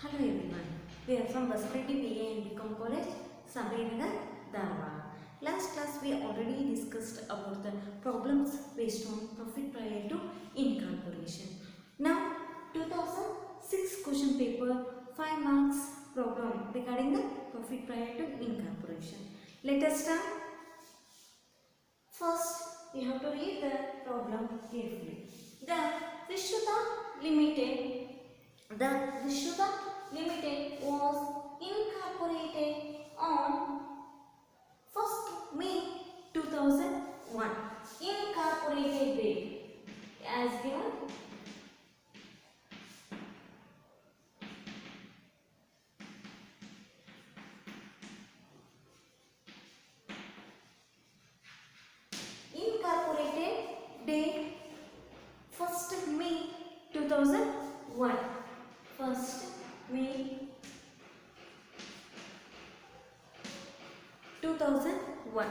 Hello everyone, we are from Basavaraddi BA and BCom College, Sabarinagar, Dharwad. Last class we already discussed about the problems based on profit prior to incorporation. Now 2006 question paper 5 marks problem regarding the profit prior to incorporation. Let us start. First we have to read the problem carefully. The Vishuddha Limited was incorporated on 1st May 2001. Incorporated date as given. Incorporated date 1st May 2001. 1st May 2001.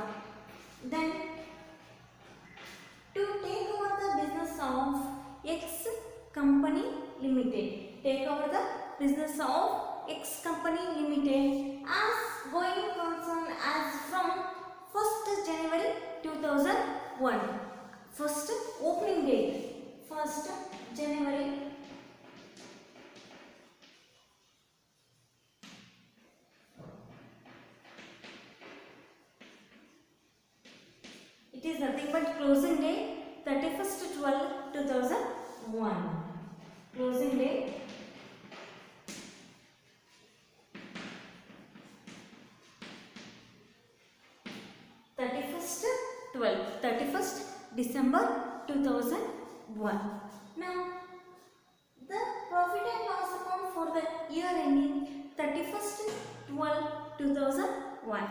Then to take over the business of X Company Limited. Take over the business of X Company Limited as going concern as from 1st January 2001. First opening date 1st January 'It is nothing but closing date 31st/12/2001. Closing date 31st December 2001. Now the profit and loss account for the year ending 31st/12/2001.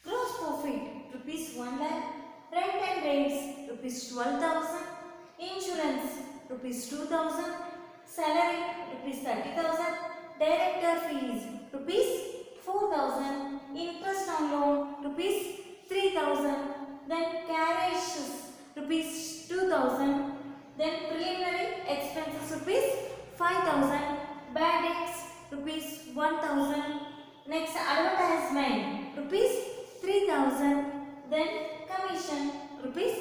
Gross profit rupees 1 lakh, rent and rates rupees 12,000, insurance rupees 2,000, salary rupees 30,000, director fees rupees 4,000, interest on loan rupees 3,000, then carriage rupees 2,000, then preliminary expenses rupees 5,000, bad debts rupees 1,000, next advertisement rupees 3,000, then commission rupees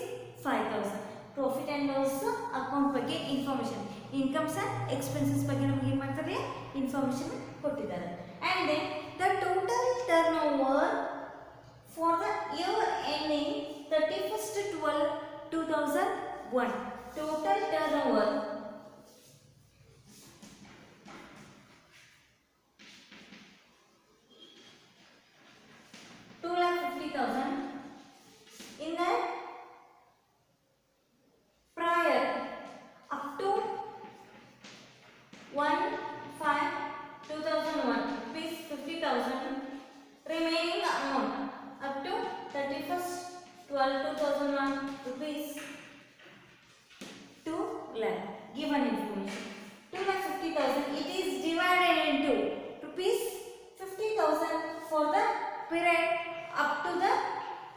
5,000. Profit and loss account ಬಗ್ಗೆ information, incomes and expenses ಬಗ್ಗೆ ನಮಗೆ ಏನು ಮಾಡ್ತಾರೆ information ಕೊಟ್ಟಿದ್ದಾರೆ. And then the total turnover for the year ending 31st/12/2001. Total turnover 2,50,000. In that prior up to 1/5/2001 rupees 50,000. Remaining amount up to 31st/12/2001 rupees 2 lakh. Given information 2,50,000. It is divided into rupees 50,000 for the period up to the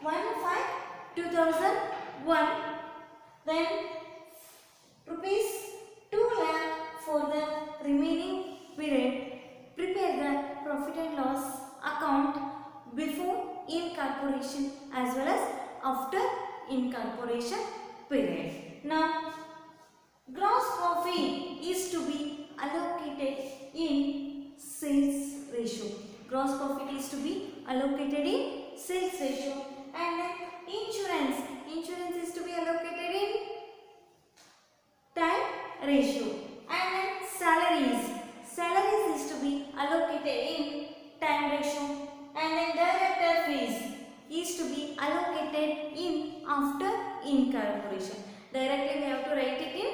1/5/2001. Then rupees 2 lakh for the remaining period. Prepare the profit and loss account before incorporation as well as after incorporation period. Now gross profit is to be allocated in sales ratio. Gross profit is to be allocated in sales ratio. And then insurance is to be allocated in time ratio. And then salaries is to be allocated in time ratio. And then director fees is to be allocated in after incorporation. Directly we have to write it in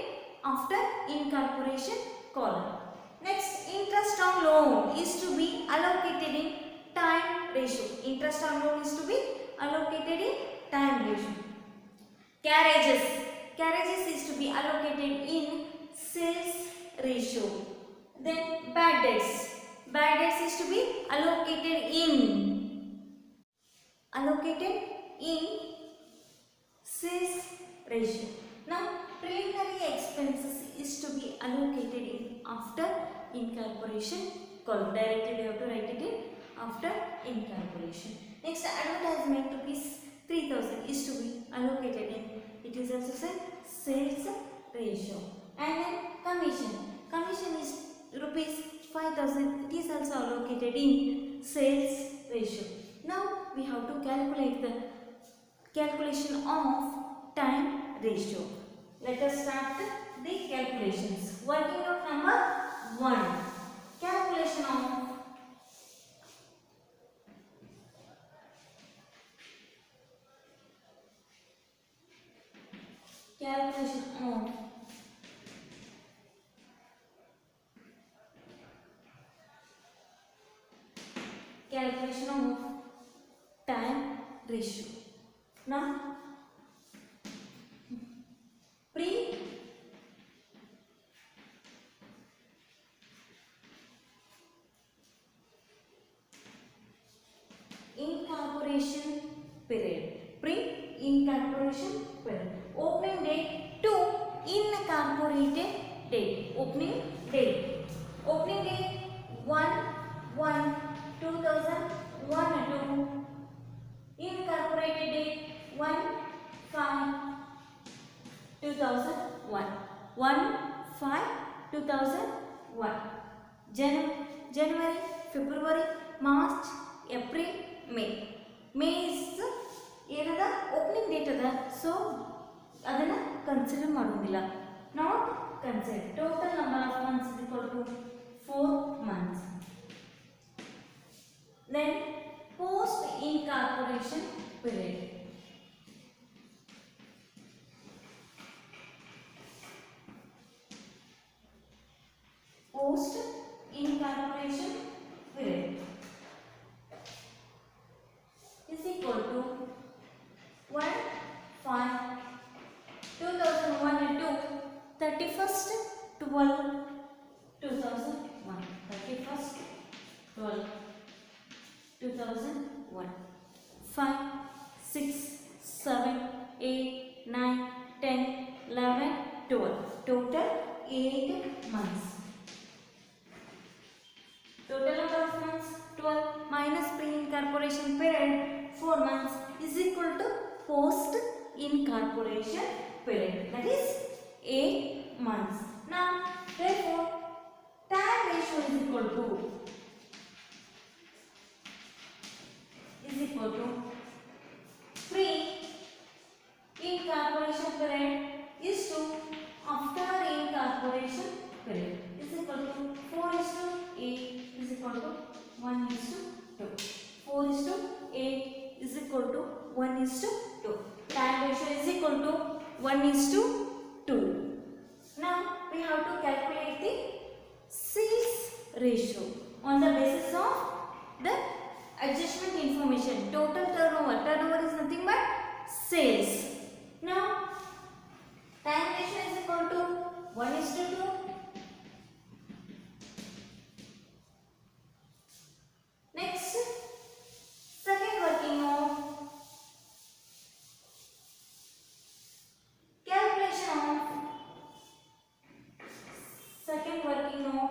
after incorporation column. Next, interest on loan is to be allocated in time ratio. Interest on loan is to be allocated in time ratio. Carriages is to be allocated in sales ratio. Then bad debts is to be allocated in sales ratio. Now preliminary expenses is to be allocated in after incorporation column. Directly we have to write it in after incorporation. Next, advertisement rupees 3000 is to be allocated in. It is also said sales ratio. And then commission. Commission is rupees 5000. It is also allocated in sales ratio. Now we have to calculate the calculation of time ratio. Let us start the calculations. Working out number 1. Calculation of calculation of time ratio. Now pre incorporation period. Pre incorporation period. Opening date to incorporated date. Opening date. Opening date 1/1/2001 to incorporated date 1/5/2001. 1/5/2001. January, February, March, April, May. May is ಏನದ opening date ಅದ, so ಅದನ್ನ consider ಮಾಡೋದಿಲ್ಲ. Not consider. Total number of months is equal to 4 months. Then post incorporation period. Post incorporation period is equal to 1/5/2001 to 31st/12/2001. 31st/12/2001. 5, 6, 7, 8, 9, 10, 11, 12. Total 8 months. Total number of months 12 minus pre-incorporation period 4 months is equal to post-incorporation period, that is 8 months. Now therefore time ratio is equal to pre-incorporation period is to after incorporation period is equal to 4:8 is equal to 1:2. 4:8 is equal to 1:2. Time ratio is equal to 1:2. Now we have to calculate the sales ratio on the basis of the adjustment information. Total turnover. Turnover is nothing but sales. Now time ratio is equal to 1:2. Next, second working of calculation of second working of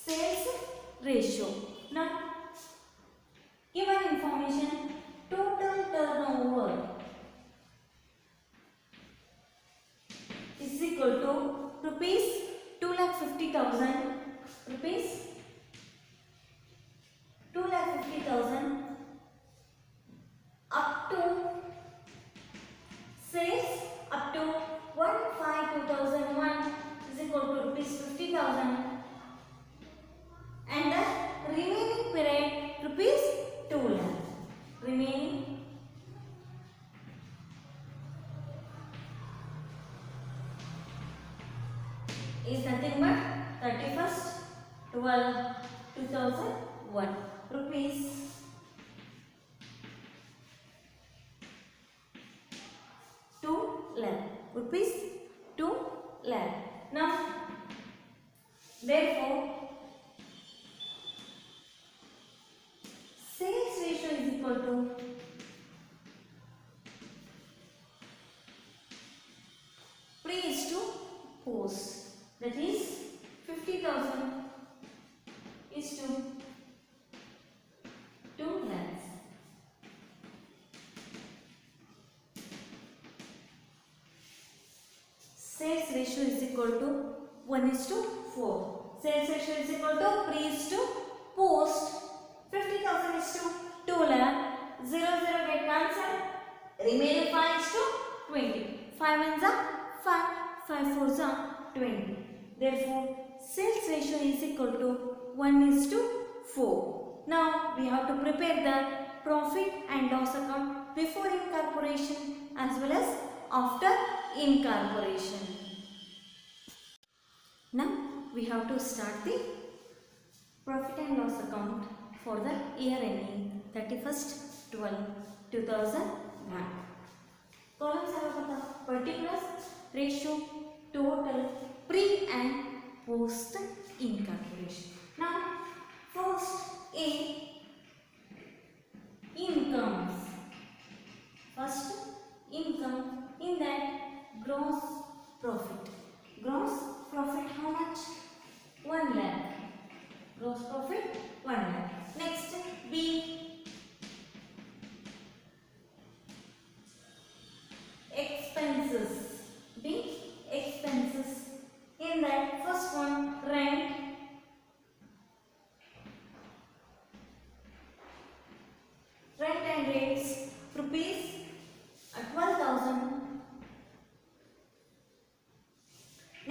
sales ratio. Now given information, total turnover is equal to rupees 2,50,000, rupees 2,50,000 up to sales up to 1/5/2001 is equal to rupees 50,000, and the remaining period rupees 2 lakh. Remaining is nothing but 31st/12/2001 rupees 2 lakh. Rupees 2 lakh. Now equal to pre is to post. That is 50,000 is to 2 lakhs. Sales ratio is equal to 1 is to 4. Sales ratio is equal to pre is to post. 50,000 is to 2 lakh. 0 get cancelled. Remaining 5 is to 20. 5 ones are 5. 5 fours are 20. Therefore, sales ratio is equal to 1 is to 4. Now, we have to prepare the profit and loss account before incorporation as well as after incorporation. Now, we have to start the profit and loss account for the year ending 31st 12/2001. Columns are the particulars, ratio, total, pre and post incorporation. Now, first A, incomes. First income, in that gross profit. Gross profit how much? 1 lakh. Gross profit 1 lakh. Next B, expenses. B, expenses. In that first one, rent. Rent and rates rupees 12,000.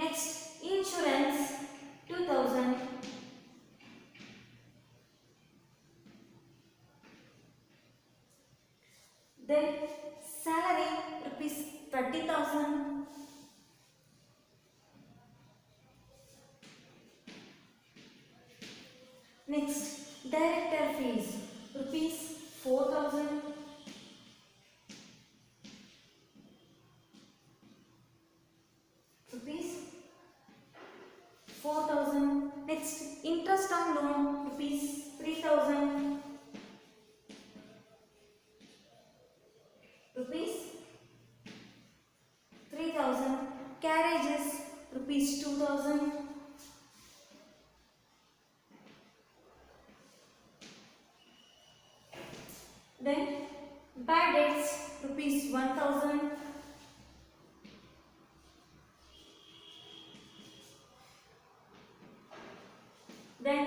Next, insurance 2,000. Then salary rupees 30,000. Next, director fees rupees 4,000. Rupees 4,000. Next, interest on loan rupees 3,000. Rupees 3,000. Carriages rupees 2,000. Then bad debts rupees 1,000. Then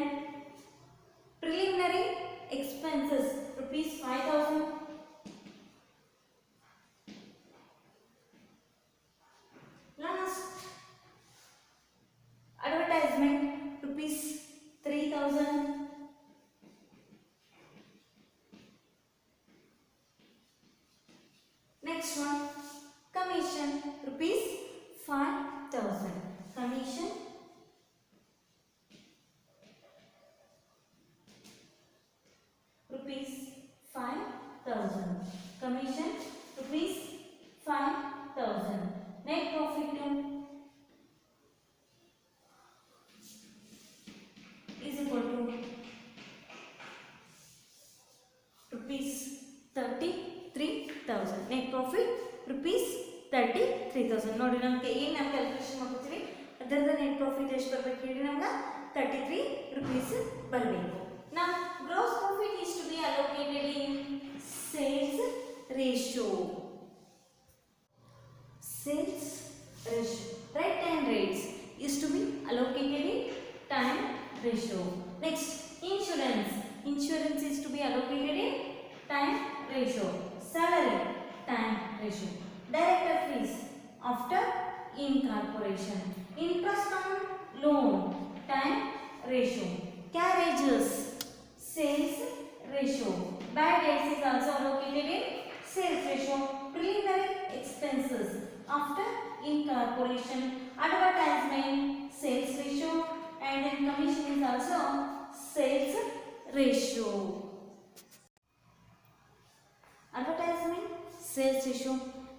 preliminary expenses rupees 5,000. Last, advertisement rupees 3,000. Next one, commission rupees 5,000. Commission rupees 5,000. Commission rupees 5,000. Net profit is equal to rupees 33,000. Net profit rupees 33,000. ನೋಡಿ ನಮಗೆ ಏನು ನಾವು calculation ಮಾಡ್ತೀವಿ ಅದರದ net profit ಎಷ್ಟು ಬರಬೇಕು ಹೇಳಿ ನಮಗೆ 33 rupees ಬರಬೇಕು. Now gross profit is to be allocated in sales ratio. Sales ratio. Right time rates is to be allocated in time ratio. Next, insurance. Insurance is to be allocated in time ratio. Salary, time ratio. Director fees after incorporation. Interest on loan, time ratio. Carriages, sales ratio. Bad debts is also allocated in sales ratio. Preliminary expenses after incorporation. Advertisement, sales ratio, and then commission is also sales ratio. Advertisement, sales ratio.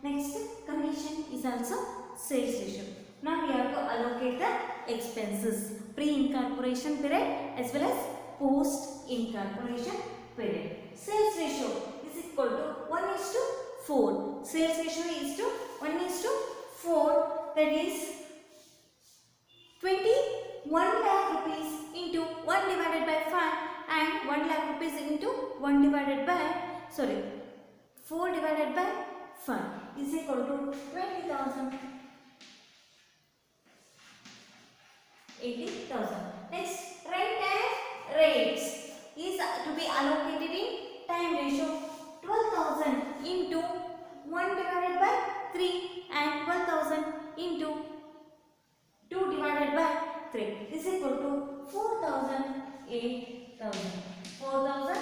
Next, commission is also sales ratio. Now we have to allocate the expenses pre-incorporation period as well as post-incorporation period. Sales ratio that is 21 lakh rupees into 1 divided by 5 and 1 lakh rupees into 1 divided by 4 divided by 5 is equal to 20,000. 80,000. Next, rent and rates is to be allocated in time ratio 12,000 into 1 divided by 3 and 12,000 into 2 divided by 3 is equal to 4,000, 8,000. 4,000,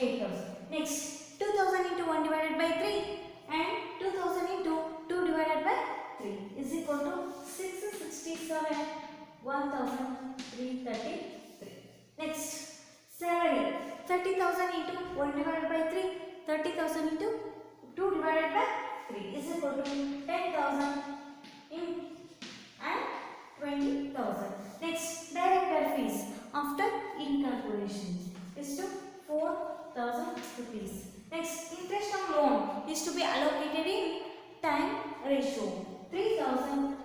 8,000. Next, 2,000 into 1 divided by 3 and 2,000 into 2 divided by 3 is equal to 667, 1,333. Next, salary 30,000 into 1 divided by 3, 30,000 into 2 divided by 3 is equal to 10,000 and 20,000. Next, director fees after incorporation is to 4,000 rupees. Next, interest on loan is to be allocated in time ratio 3,000.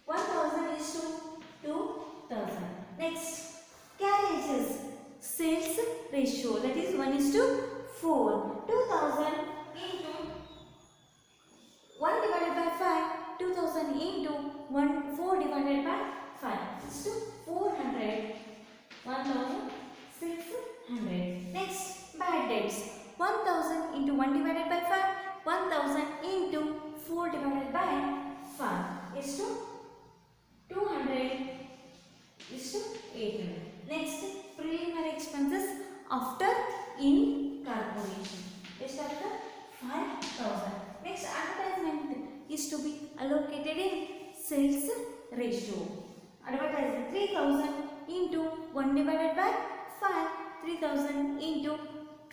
1,000 is to 2,000. Next, carriages sales ratio, that is 1 is to 4. 2,000 into 1 divided by 5, 2,000 into 4 divided by 5 is to 400. 1,600. Next, bad debts 1,000 into 1 divided by 5, 1,000 into 4 divided by 5 is to 200 is to 800. Next, preliminary expenses after incorporation is after 5,000. Next, advertisement is to be allocated in sales ratio. Advertisement 3,000 into 1 divided by 5, 3,000 into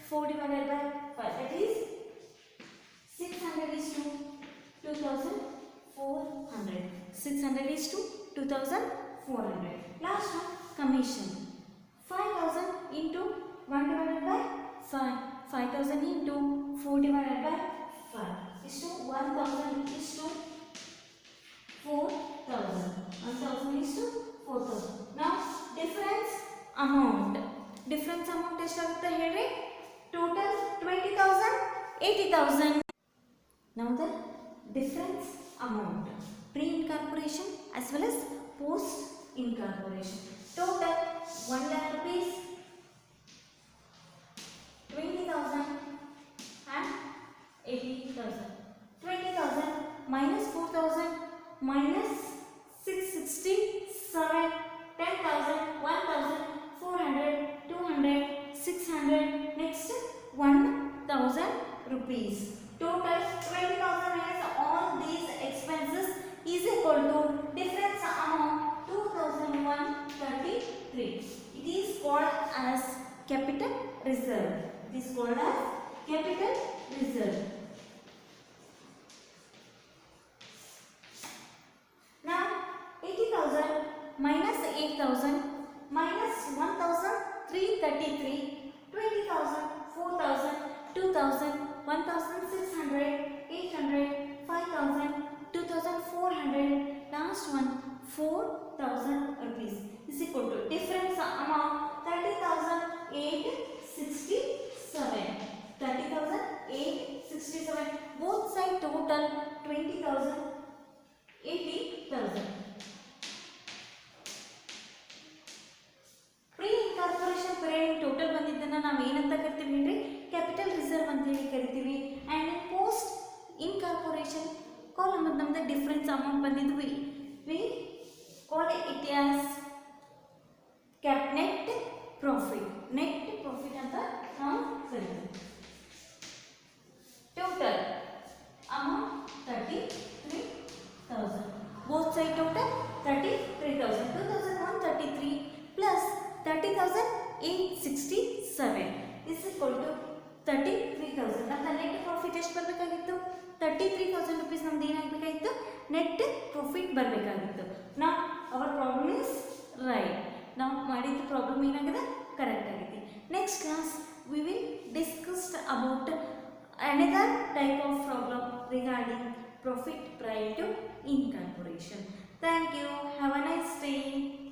4 divided by 5, that is 600 is to 2,400. 600 is to 2,400. Last one, commission 5,000 into 1 divided by 5, 5,000 into 4 divided by 5 is to 1,000 is to 4,000. 1,000 is to 4,000. Now, difference amount ಎಷ್ಟಾಗುತ್ತೆ ಹೇಳಿ? Total 20,000, 80,000. Now the difference amount pre-incorporation as well as post-incorporation. Total 1 lakh rupees, 20,000 and 80,000. 20,000 minus 4,000 minus 667, 10,000, 1,000, 400, 200, 600. Next, 1,000 rupees. Total 20,000 minus all these expenses is equal to difference amount 2,133. It is called as capital reserve. It is called as capital reserve. Now, 80,000 minus 8,000 minus 1,333, 20,000, 4,000, 2,000, 1,600, 800, 5,000, 2,400, last one 4,000 rupees is equal to difference amount 30,867. 30,867. Both side total 20,000, 80,000. Pre-incorporation period total ಬಂದಿದ್ದನ್ನ ನಾವು ಏನಂತ ಕರಿತೀವಿ ಅಂದ್ರೆ capital reserve ಅಂತ ಹೇಳಿ ಕರಿತೀವಿ. And post incorporation column ನಮ್ದು difference amount ಬಂದಿದ್ವಿ, we call it as net profit. Net profit ಅಂತ ನಾವು ಕರಿತೀವಿ. Total amount 33,000. Both side total 33,000. 2,133 plus 30,867 is equal to 33,000. ನಮ್ಮ ನೆಟ್ ಪ್ರಾಫಿಟ್ ಎಷ್ಟು ಬರಬೇಕಾಗಿತ್ತು? 33,000 rupees ನಮ್ದು ಏನಾಗಬೇಕಾಗಿತ್ತು? ನೆಟ್ ಪ್ರಾಫಿಟ್ ಬರಬೇಕಾಗಿತ್ತು. ನಾವು ಅವರ್ ಪ್ರಾಬ್ಲಮ್ ಇಸ್ ರೈಟ್. ನಾವು ಮಾಡಿದ ಪ್ರಾಬ್ಲಮ್ ಏನಾಗಿದೆ? ಕರೆಕ್ಟ್ ಆಗಿದೆ. Next class we will discuss about another type of problem regarding profit prior to incorporation. Thank you. Have a nice day.